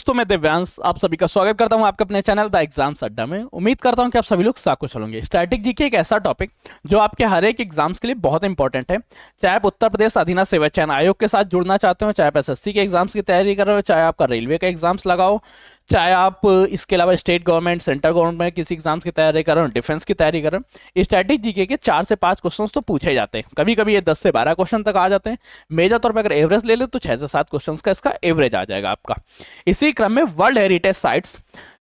दोस्तों मैं दिव्यांश आप सभी का स्वागत करता हूं आपके अपने चैनल द एग्जाम्स अड्डा में। उम्मीद करता हूं कि आप सभी लोग साकुशल होंगे। स्टैटिक जीके एक ऐसा टॉपिक जो आपके हर एक एग्जाम्स के लिए बहुत इंपॉर्टेंट है। चाहे आप उत्तर प्रदेश अधीनस्थ सेवा चयन आयोग के साथ जुड़ना चाहते हो, चाहे आप एसएससी के एग्जाम्स की तैयारी कर रहे हो, चाहे आपका रेलवे का एग्जाम्स लगाओ, चाहे आप इसके अलावा स्टेट गवर्नमेंट सेंट्रल गवर्नमेंट में किसी एग्जाम्स की तैयारी कर रहे हो, डिफेंस की तैयारी कर रहे हो, स्टैटिक जीके के 4 से 5 क्वेश्चन तो पूछे जाते हैं। कभी कभी ये 10 से 12 क्वेश्चन तक आ जाते हैं। मेजर तौर पर अगर एवरेज ले ले तो 6 से 7 क्वेश्चन का इसका एवरेज आ जाएगा आपका। इसी क्रम में वर्ल्ड हेरिटेज साइट्स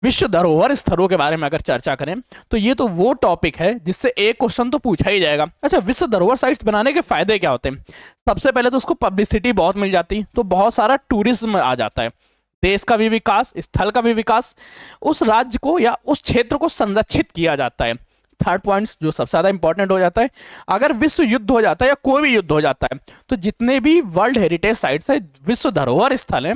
विश्व धरोहर स्थलों के बारे में अगर चर्चा करें तो ये तो वो टॉपिक है जिससे एक क्वेश्चन तो पूछा ही जाएगा। अच्छा, विश्व धरोहर साइट्स बनाने के फायदे क्या होते हैं? सबसे पहले तो उसको पब्लिसिटी बहुत मिल जाती, तो बहुत सारा टूरिज्म आ जाता है, देश का भी विकास, स्थल का भी विकास, उस राज्य को या उस क्षेत्र को संरक्षित किया जाता है। थर्ड पॉइंट जो सबसे ज्यादा इंपॉर्टेंट हो जाता है, अगर विश्व युद्ध हो जाता है या कोई भी युद्ध हो जाता है तो जितने भी वर्ल्ड हेरिटेज साइट्स है, विश्व धरोहर स्थल है,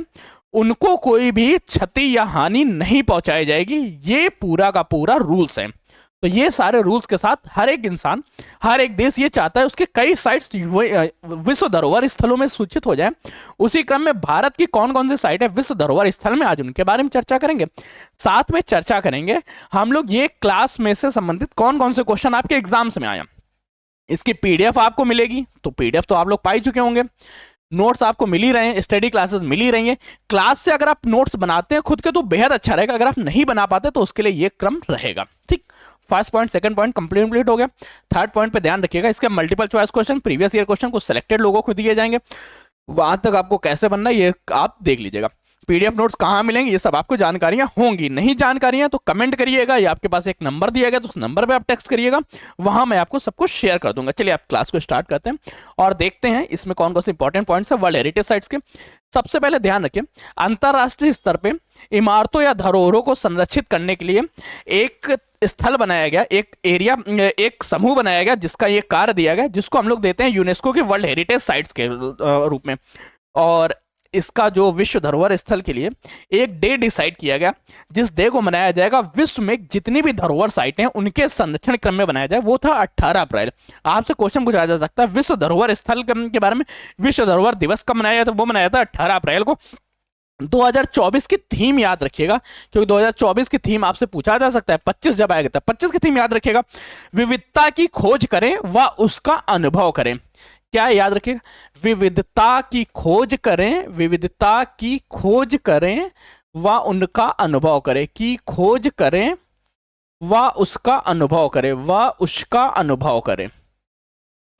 उनको कोई भी क्षति या हानि नहीं पहुंचाई जाएगी। ये पूरा का पूरा रूल्स है। तो ये सारे रूल्स के साथ हर एक इंसान, हर एक देश ये चाहता है उसके कई साइट्स विश्व धरोहर स्थलों में सूचित हो जाए। उसी क्रम में भारत की कौन कौन सी साइट है विश्व धरोहर स्थल में, आज उनके बारे में चर्चा करेंगे। साथ में चर्चा करेंगे हम लोग ये क्लास में से संबंधित कौन कौन से क्वेश्चन आपके एग्जाम्स में आए। इसकी पीडीएफ आपको मिलेगी, तो पीडीएफ तो आप लोग पा ही चुके होंगे। नोट्स आपको मिल ही रहे हैं, स्टडी क्लासेस मिल ही रही हैं। क्लास से अगर आप नोट्स बनाते हैं खुद के तो बेहद अच्छा रहेगा, अगर आप नहीं बना पाते तो उसके लिए ये क्रम रहेगा। ठीक, first point, second point complete हो गया। थर्ड पॉइंट पे ध्यान रखिएगा, इसके multiple choice question, previous year question कुछ सिलेक्टेड लोगों को दिए जाएंगे। वहां तक आपको कैसे बनना है ये आप देख लीजिएगा। पीडीएफ नोट्स कहाँ मिलेंगे ये सब आपको जानकारियां होंगी। नहीं जानकारियां तो कमेंट करिएगा, या आपके पास एक नंबर दिया गया तो उस नंबर पे आप टेक्स्ट करिएगा, वहां मैं आपको सब कुछ शेयर कर दूंगा। चलिए आप क्लास को स्टार्ट करते हैं और देखते हैं इसमें कौन कौन से इंपॉर्टेंट पॉइंट्स है वर्ल्ड हेरिटेज साइट्स के। सबसे पहले ध्यान रखिए, अंतरराष्ट्रीय स्तर पे इमारतों या धरोहरों को संरक्षित करने के लिए एक स्थल बनाया गया, एक एरिया, एक समूह बनाया गया जिसका ये कार्य दिया गया, जिसको हम लोग देते हैं यूनेस्को के वर्ल्ड हेरिटेज साइट्स के रूप में। और इसका जो विश्व धरोहर स्थल के लिए एक डे डिसाइड किया गया, जिस डे को मनाया जाएगा विश्व में जितनी भी धरोहर साइट हैं उनके संरक्षण क्रम में बनाया जाए, वो था 18 अप्रैल। आपसे क्वेश्चन पूछा जा सकता है विश्व धरोहर स्थल के बारे में, विश्व धरोहर दिवस कब मनाया जाता है? वो मनाया था 18 अप्रैल को। 2024 की थीम याद रखिएगा, क्योंकि 2024 की थीम आपसे पूछा जा सकता है 25 जब आएगा तब 25 की थीम याद रखिएगा, विविधता की खोज करें व उसका अनुभव करें। क्या याद रखिएगा? विविधता की खोज करें, विविधता की खोज करें व उनका अनुभव करें, की खोज करें व उसका अनुभव करें, व उसका अनुभव करें,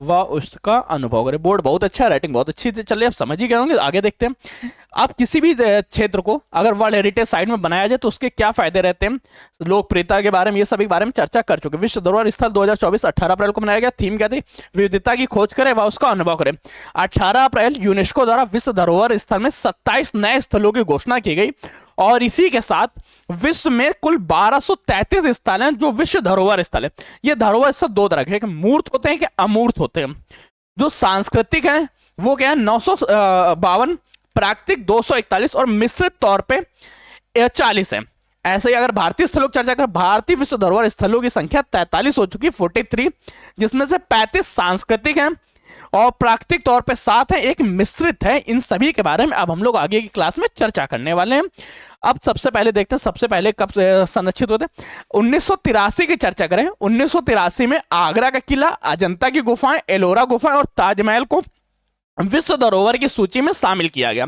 वह उसका अनुभव करे। बोर्ड बहुत अच्छा, राइटिंग बहुत अच्छी थी। चलिए आप समझ ही गए होंगे, आगे देखते हैं। आप किसी भी क्षेत्र को अगर वर्ल्ड हेरिटेज साइट में बनाया जाए तो उसके क्या फायदे रहते हैं, लोकप्रियता के बारे में, ये सभी बारे में चर्चा कर चुके। विश्व धरोहर स्थल 2024 18 अप्रैल को मनाया गया। थीम क्या थी? विविधता की खोज करें व उसका अनुभव करें। 18 अप्रैल यूनेस्को द्वारा विश्व धरोहर स्थल में 27 नए स्थलों की घोषणा की गई, और इसी के साथ विश्व में कुल 1233 स्थल हैं जो विश्व धरोहर स्थल है। ये धरोहर स्थल दो तरह के, मूर्त होते हैं कि अमूर्त होते हैं। जो सांस्कृतिक हैं वो क्या है 952, प्राकृतिक 241 और मिश्रित तौर पे 40 है। ऐसे ही अगर भारतीय स्थलों की चर्चा करें, भारतीय विश्व धरोहर स्थलों की संख्या 43 हो चुकी, 43, जिसमें से 35 सांस्कृतिक हैं और प्राकृतिक तौर पे 7 है, एक मिश्रित है। इन सभी के बारे में अब हम लोग आगे की क्लास में चर्चा करने वाले हैं। अब सबसे पहले देखते हैं सबसे पहले कब संरक्षित होते हैं। 1983 की चर्चा करें, 1983 में आगरा का किला, अजंता की गुफाएं, एलोरा गुफाएं और ताजमहल को विश्व धरोहर की सूची में शामिल किया गया।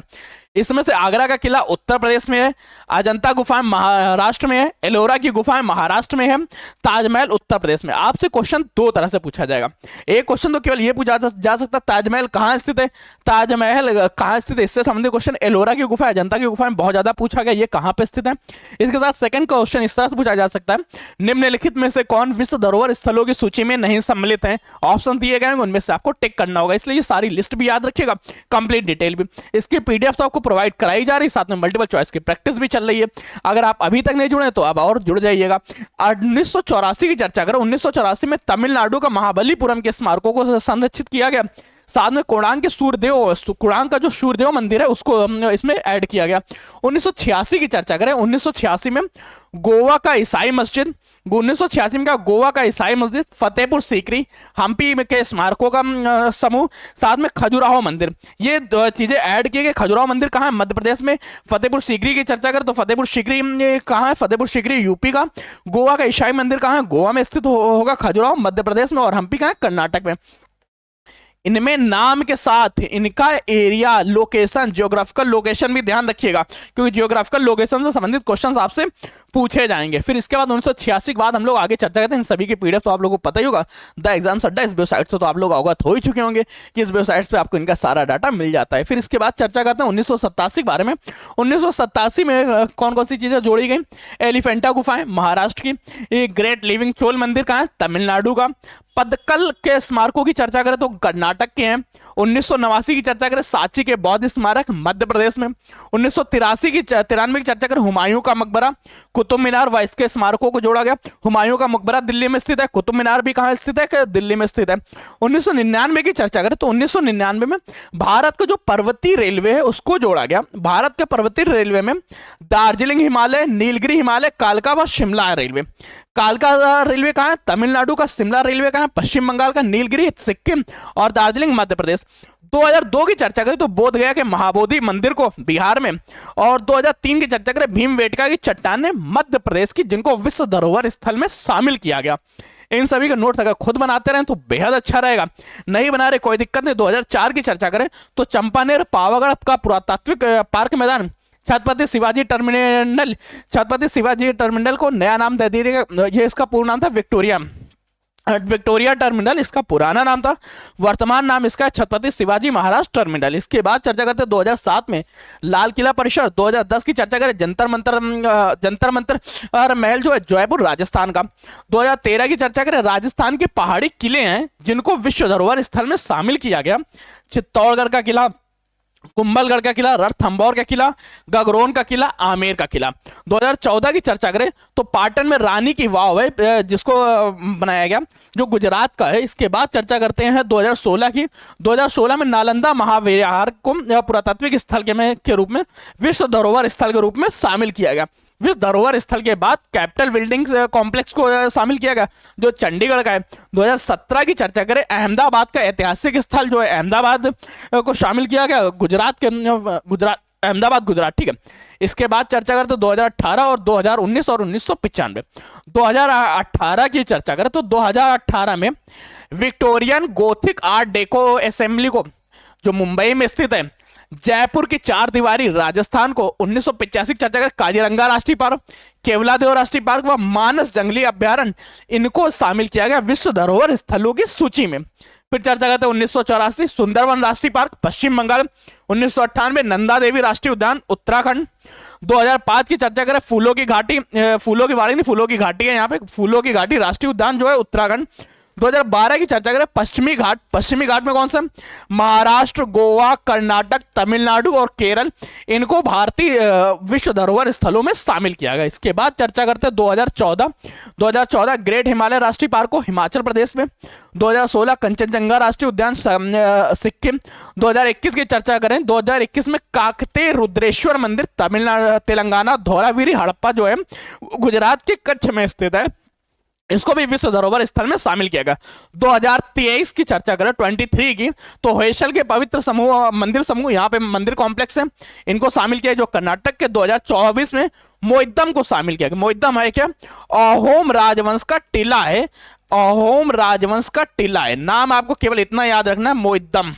इसमें से आगरा का किला उत्तर प्रदेश में है, अजंता गुफाएं महाराष्ट्र में है, एलोरा की गुफाएं महाराष्ट्र में है, ताजमहल उत्तर प्रदेश में। आपसे क्वेश्चन दो तरह से पूछा जाएगा। एक क्वेश्चन तो केवल ये पूछा जा सकता है ताजमहल कहाँ स्थित है, ताजमहल कहाँ स्थित है, इससे संबंधित क्वेश्चन एलोरा की गुफा, अजंता की गुफा में बहुत ज्यादा पूछा गया, ये कहाँ पे स्थित है। इसके साथ सेकंड क्वेश्चन इस तरह से पूछा जा सकता है, निम्नलिखित में से कौन विश्व धरोहर स्थलों की सूची में नहीं सम्मिलित है? ऑप्शन दिए गए, उनमें से आपको टिक करना होगा। इसलिए ये सारी लिस्ट भी याद रखिएगा, कंप्लीट डिटेल भी। इसकी पीडीएफ तो आपको प्रोवाइड कराई जा रही, साथ में मल्टीपल चॉइस की प्रैक्टिस भी चल रही है। अगर आप अभी तक नहीं जुड़े तो अब और जुड़ जाइएगा। 1984 की चर्चा करें, 1984 में तमिलनाडु का महाबलीपुरम के स्मारकों को संरक्षित किया गया। साथ में कोणार्क का जो सूर्यदेव मंदिर है उसको इसमें ऐड किया गया। 1986 की चर्चा करें, 1986 में गोवा का ईसाई मस्जिद, 1986 में गोवा का ईसाई मस्जिद, फतेहपुर सीकरी, हम्पी के स्मारकों का समूह, साथ में खजुराहो मंदिर, ये चीजें ऐड की गई। खजुराहो मंदिर कहाँ है? मध्य प्रदेश में। फतेहपुर सीकरी की चर्चा करें तो फतेहपुर सीकरी कहाँ है? फतेहपुर सीकरी यूपी का। गोवा का ईसाई मंदिर कहाँ है? गोवा में स्थित होगा खजुराहो मध्य प्रदेश में। और हम्पी कहाँ है? कर्नाटक में। इनमें नाम के साथ इनका एरिया, लोकेशन, जियोग्राफिकल लोकेशन भी ध्यान रखिएगा, क्योंकि जियोग्राफिकल लोकेशन से संबंधित क्वेश्चंस आपसे पूछे जाएंगे। फिर इसके बाद 1986 के बाद हम लोग आगे चर्चा करते हैं। इन सभी की पीडीएफ तो आप लोगों को पता ही होगा, द एग्जाम्स अड्डा इस वेबसाइट से तो आप लोग अवगत हो ही चुके होंगे कि इस वेबसाइट पे आपको इनका सारा डाटा मिल जाता है। फिर इसके बाद चर्चा करते हैं 1987 के बारे में। 1987 में कौन कौन सी चीजें जोड़ी गई? एलिफेंटा गुफाएं महाराष्ट्र की, ग्रेट लिविंग चोल मंदिर कहाँ है? तमिलनाडु का। पदकल के स्मारकों की चर्चा करें तो कर्नाटक के हैं। 1989 की चर्चा करें सांची के बौद्ध स्मारक मध्य प्रदेश में। 1993 की 93 की चर्चा करें हुमायूं का मकबरा, कुतुब मीनार व इसके स्मारकों को जोड़ा गया। हुमायूं का मकबरा दिल्ली में स्थित है, कुतुब मीनार भी कहाँ स्थित है? दिल्ली में स्थित है। 1999 की चर्चा करें तो 1999 में भारत का जो पर्वतीय रेलवे है उसको जोड़ा गया। भारत के पर्वतीय रेलवे में दार्जिलिंग हिमालय, नीलगिरी हिमालय, कालका व शिमला रेलवे। कालका रेलवे कहाँ है? तमिलनाडु का। शिमला रेलवे कहाँ है? पश्चिम बंगाल का। नीलगिरी सिक्किम और दार्जिलिंग मध्य प्रदेश। 2002 की चर्चा करें तो बोध गया के महाबोधि मंदिर को बिहार में। और 2003 की चर्चा करें भीमबेटका की चट्टानें मध्य प्रदेश की, जिनको विश्व धरोहर स्थल में शामिल किया गया। इन सभी के नोट्स अगर खुद बनाते रहें तो बेहद अच्छा रहेगा, नहीं बना रहे कोई दिक्कत नहीं। 2004 की चर्चा करें तो चंपानेर पावागढ़ का पुरातात्विक पार्क मैदान, छत्रपति शिवाजी टर्मिनल, छत्रपति शिवाजी टर्मिनल को नया नाम दे दिया गया। ये इसका पूर्ण नाम था विक्टोरिया टर्मिनल, इसका पुराना नाम था। वर्तमान नाम इसका है छत्रपति शिवाजी महाराज टर्मिनल। इसके बाद चर्चा करते हैं 2007 में लाल किला परिसर। 2010 की चर्चा करें जंतर मंतर महल जो है जयपुर राजस्थान का। 2013 की चर्चा करें राजस्थान के पहाड़ी किले हैं जिनको विश्व धरोहर स्थल में शामिल किया गया। चित्तौड़गढ़ का किला, कुंभलगढ़ का किला, रणथंभौर का किला, गगरोन का किला, आमेर का किला। 2014 की चर्चा करें तो पाटन में रानी की वाव है जिसको बनाया गया, जो गुजरात का है। इसके बाद चर्चा करते हैं 2016 की। 2016 में नालंदा महाविहार को पुरातात्विक स्थल के रूप में, विश्व धरोहर स्थल के रूप में शामिल किया गया। विश्व धरोहर स्थल के बाद कैपिटल बिल्डिंग्स कॉम्प्लेक्स को शामिल किया गया जो चंडीगढ़ का है। 2017 की चर्चा करें अहमदाबाद का ऐतिहासिक स्थल जो है अहमदाबाद को शामिल किया गया, अहमदाबाद गुजरात, ठीक है। इसके बाद चर्चा करते तो 2018 और 2019 और 1995। 2018 की चर्चा करें तो 2018 में Victorian Gothic art deco assembly को, जो मुंबई में स्थित है, जयपुर की चार दीवारी राजस्थान को, 1985 की चर्चा करें काजीरंगा राष्ट्रीय पार्क, केवलादेव राष्ट्रीय पार्क व मानस जंगली अभ्यारण्य, इनको शामिल किया गया विश्व धरोहर स्थलों की सूची में। फिर चर्चा करते हैं 1984 सुंदरवन राष्ट्रीय पार्क पश्चिम बंगाल, 1998 नंदा देवी राष्ट्रीय उद्यान उत्तराखंड। 2005 की चर्चा करें फूलों की घाटी, फूलों की वाड़ी नहीं, फूलों की घाटी है यहाँ पे, फूलों की घाटी राष्ट्रीय उद्यान जो है उत्तराखंड। 2012 की चर्चा करें पश्चिमी घाट, पश्चिमी घाट में कौन सा? महाराष्ट्र, गोवा, कर्नाटक, तमिलनाडु और केरल, इनको भारतीय विश्व धरोहर स्थलों में शामिल किया गया। इसके बाद चर्चा करते हैं 2014 ग्रेट हिमालय राष्ट्रीय पार्क को हिमाचल प्रदेश में। 2016 कंचनजंगा राष्ट्रीय उद्यान सिक्किम। 2021 की चर्चा करें 2021 में काकते रुद्रेश्वर मंदिर तेलंगाना, धौलावीरी हड़प्पा जो है गुजरात के कच्छ में स्थित है, इसको भी विश्व धरोहर स्थल में शामिल किया गया। 2023 की चर्चा करें 23 की तो होयसल के पवित्र समूह, मंदिर समूह, यहाँ पे मंदिर कॉम्प्लेक्स है, इनको शामिल किया जो कर्नाटक के। 2024 में मोइद्दम को शामिल किया गया। मोइद्दम है क्या? अहोम राजवंश का टीला है, अहोम राजवंश का टीला है, नाम आपको केवल इतना याद रखना है मोइद्दम।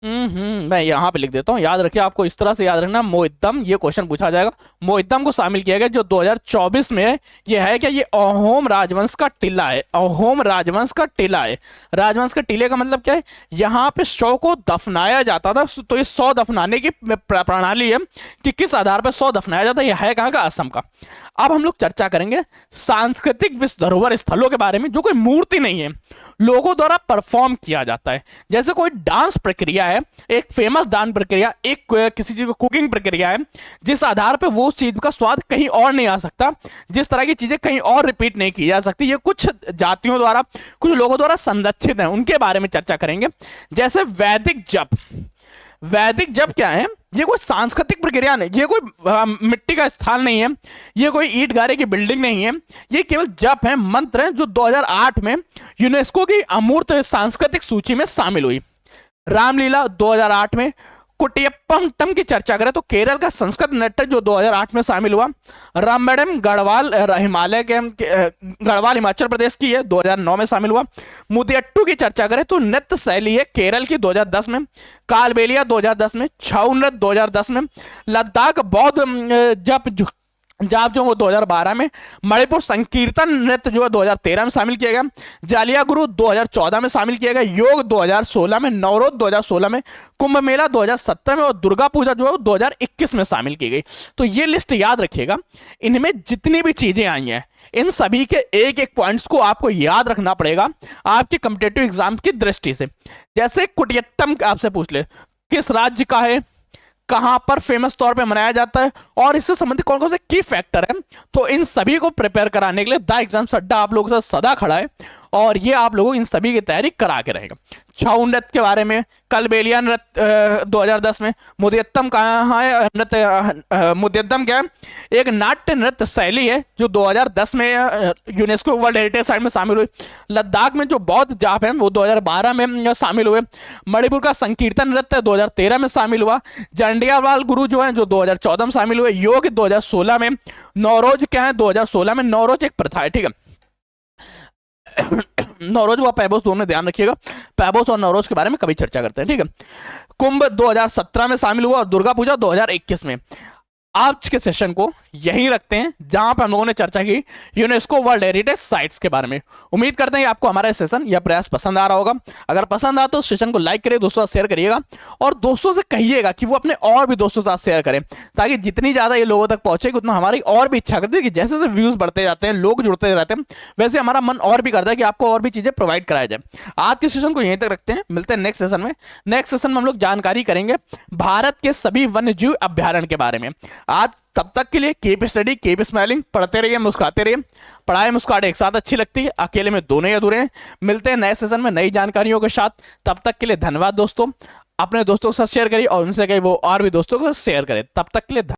मैं यहाँ पे लिख देता हूँ, याद रखिए, आपको इस तरह से याद रखना मोइद्दम, ये क्वेश्चन पूछा जाएगा। मोइद्दम को शामिल किया गया जो 2024 में है। ये है क्या? ये अहोम राजवंश का टीला है, अहोम राजवंश का टीला है। राजवंश के टीले का मतलब क्या है? यहाँ पे शव को दफनाया जाता था, तो ये 100 दफनाने की प्रणाली है कि किस आधार पर 100 दफनाया जाता है। यह है कहाँ का? असम का। अब हम लोग चर्चा करेंगे सांस्कृतिक विश्व धरोहर स्थलों के बारे में, जो कोई मूर्ति नहीं है, लोगों द्वारा परफॉर्म किया जाता है। जैसे कोई डांस प्रक्रिया है, एक फेमस डांस प्रक्रिया, एक किसी चीज को कुकिंग प्रक्रिया है, जिस आधार पर वो उस चीज का स्वाद कहीं और नहीं आ सकता, जिस तरह की चीजें कहीं और रिपीट नहीं की जा सकती, ये कुछ जातियों द्वारा, कुछ लोगों द्वारा संरक्षित है, उनके बारे में चर्चा करेंगे। जैसे वैदिक जप। वैदिक जप क्या है? ये कोई सांस्कृतिक प्रक्रिया नहीं, ये कोई मिट्टी का स्थान नहीं है, ये कोई ईंट गारे की बिल्डिंग नहीं है, ये केवल जप है, मंत्र है, जो 2008 में यूनेस्को की अमूर्त सांस्कृतिक सूची में शामिल हुई। रामलीला 2008 में। कुटियप्पम की चर्चा करें तो केरल का संस्कृत नृत्य जो 2008 में शामिल हुआ। रामबेडम गढ़वाल गढ़वाल हिमाचल प्रदेश की है, 2009 में शामिल हुआ। मुदियट्टू की चर्चा करें तो नृत्य शैली है केरल की, 2010 में। कालबेलिया 2010 में। छऊ नृत्य 2010 में। लद्दाख बौद्ध जप जाप जो वो 2012 में। मणिपुर संकीर्तन नृत्य जो है 2013 में शामिल किया गया। जालिया गुरु 2014 में शामिल किया गया। योग 2016 में। नवरोज 2016 में। कुंभ मेला 2017 में। और दुर्गा पूजा जो है 2021 में शामिल की गई। तो ये लिस्ट याद रखिएगा, इनमें जितनी भी चीजें आई हैं इन सभी के एक एक पॉइंट्स को आपको याद रखना पड़ेगा आपके कॉम्पिटिटिव एग्जाम की दृष्टि से। जैसे कुटियट्टम आपसे पूछ ले किस राज्य का है, कहां पर फेमस तौर पे मनाया जाता है, और इससे संबंधित कौन कौन से की फैक्टर है, तो इन सभी को प्रिपेयर कराने के लिए द एग्जाम अड्डा आप लोगों के साथ सदा खड़ा है, और ये आप लोगों इन सभी की तैयारी करा के रहेगा। छऊ नृत्य के बारे में, कलबेलिया नृत्य 2010 में। मुदियत्तम कहाँ है? नृत्य मुदियत्तम क्या है? एक नाट्य नृत्य शैली है जो 2010 में यूनेस्को वर्ल्ड हेरिटेज साइट में शामिल हुई। लद्दाख में जो बौद्ध जाप है वो 2012 में शामिल हुए। मणिपुर का संकीर्तन नृत्य 2013 में शामिल हुआ। जंडियावाल गुरु जो है जो 2014 में शामिल हुए। योग 2016 में। नौरोज क्या है? 2016 में। नौरोज एक प्रथा है, ठीक है। नौरोज व पैबोस दोनों में ध्यान रखिएगा, पैबोस और नौरोज के बारे में कभी चर्चा करते हैं, ठीक है। कुंभ 2017 में शामिल हुआ और दुर्गा पूजा 2021 में। आज के सेशन को यहीं रखते हैं जहां पर हम लोगों ने चर्चा की यूनेस्को वर्ल्ड हेरिटेज साइट्स के बारे में। उम्मीद करते हैं कि आपको हमारा सेशन या प्रयास पसंद आ रहा होगा। अगर पसंद आए तो सेशन को लाइक करिए, दोस्तों से शेयर करिएगा, और दोस्तों से कहिएगा कि वो अपने और भी दोस्तों के साथ शेयर करें, ताकि जितनी ज्यादा ये लोगों तक पहुंचेगी उतना हमारी और भी इच्छा करती है कि जैसे जैसे व्यूज बढ़ते जाते हैं, लोग जुड़ते रहते हैं, वैसे हमारा मन और भी करता है कि आपको और भी चीजें प्रोवाइड कराया जाए। आज के सेशन को यहीं तक रखते हैं, मिलते हैं नेक्स्ट सेशन में। नेक्स्ट सेशन में हम लोग जानकारी करेंगे भारत के सभी वन्य जीव अभ्यारण्य के बारे में। आज तब तक के लिए कीप स्टडी, कीप स्माइलिंग, पढ़ते रहिए, मुस्कुराते रहिए। पढ़ाई मुस्कुराहट एक साथ अच्छी लगती है, अकेले में दोनों ही अधूरे हैं। मिलते हैं नए सेशन में नई जानकारियों के साथ। तब तक के लिए धन्यवाद दोस्तों। अपने दोस्तों के साथ शेयर करिए और उनसे कहिए वो और भी दोस्तों को शेयर करें। तब तक के लिए